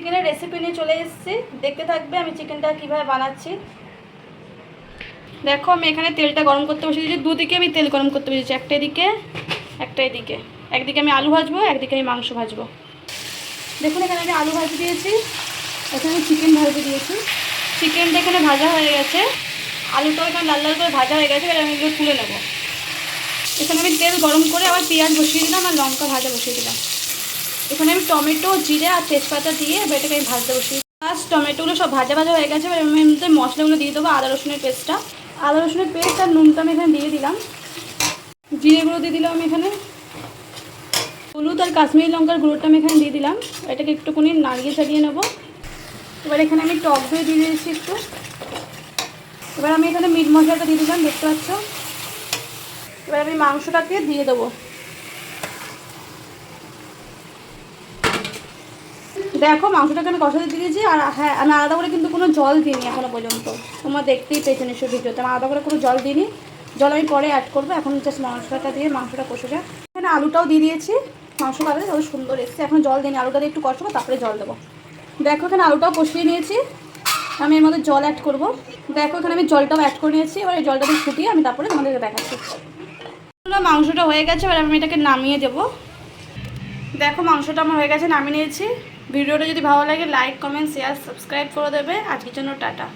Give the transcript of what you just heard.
চিকেনের রেসিপি নিয়ে চলে এসেছি, দেখতে থাকবে আমি চিকেনটা কীভাবে বানাচ্ছি। দেখো আমি এখানে তেলটা গরম করতে বসে দিয়েছি, দুদিকে আমি তেল গরম করতে বসেছি, একটা এদিকে। একদিকে আমি আলু ভাজবো, একদিকে আমি মাংস ভাজবো। দেখুন এখানে আমি আলু ভাজি দিয়েছি, এখানে আমি চিকেন ভাজি দিয়েছি। চিকেনটা এখানে ভাজা হয়ে গেছে, আলুটাও এখানে লাল লাল করে ভাজা হয়ে গেছে, এবার আমি এগুলো তুলে নেবো। এখানে আমি তেল গরম করে আবার পেঁয়াজ বসিয়ে দিলাম আর লঙ্কা ভাজা বসিয়ে দিলাম। এখানে আমি টমেটো, জিরে আর তেজপাতা দিয়ে এটাকে আমি ভাজতে বসিয়ে প্লাস টমেটোগুলো সব ভাজা হয়ে গেছে। এবার আমি মধ্যে মশলাগুলো দিয়ে দেবো, আদা রসুনের পেস্ট আর নুনটা আমি এখানে দিয়ে দিলাম। জিরেগুলো দিয়ে দিলাম আমি এখানে, হলুদ আর কাশ্মীরি লঙ্কার গুঁড়োটা আমি এখানে দিয়ে দিলাম। এটাকে একটুখানি নাড়িয়ে ছাড়িয়ে নেবো। এবার এখানে আমি টক দই দিয়ে দিয়েছি একটু। এবার আমি এখানে মিট মশলাটা দিয়ে দিলাম, দেখতে পাচ্ছ। এবার আমি মাংসটাকে দিয়ে দেবো। দেখো মাংসটাকে আমি কষাতে দিয়েছি, আর হ্যাঁ আমি আলাদা করে কিন্তু কোনো জল দিইনি এখনও পর্যন্ত, তোমরা দেখতেই পেয়েছো নিশ্চয়ই ভিডিওতে। আমি আলাদা করে কোনো জল দিইনি, জল আমি পরে অ্যাড করবো। এখন জাস্ট মশলাটা দিয়ে মাংসটা কষে যায়। এখানে আলুটাও দিয়ে দিয়েছি, মাংস কালারে তবে সুন্দর এসছে। এখন জল দিইনি, আলুটা দিয়ে একটু কষাবো তারপরে জল দেবো। দেখো এখানে আলুটাও কষিয়ে নিয়েছি, আমি এর মধ্যে জল অ্যাড করবো। দেখো এখানে আমি জলটাও অ্যাড করে নিয়েছি। এবার এই জলটা দিয়ে ফুটিয়ে আমি তারপরে তোমাদেরকে দেখাচ্ছি। মাংসটা হয়ে গেছে, এবার আমি এটাকে নামিয়ে দেবো। দেখো মাংসটা আমার হয়ে গেছে, নামিয়ে নিয়েছি। ভিডিওটা যদি ভালো লাগে লাইক, কমেন্ট, শেয়ার, সাবস্ক্রাইব করে দেবে। আজকের জন্য টাটা।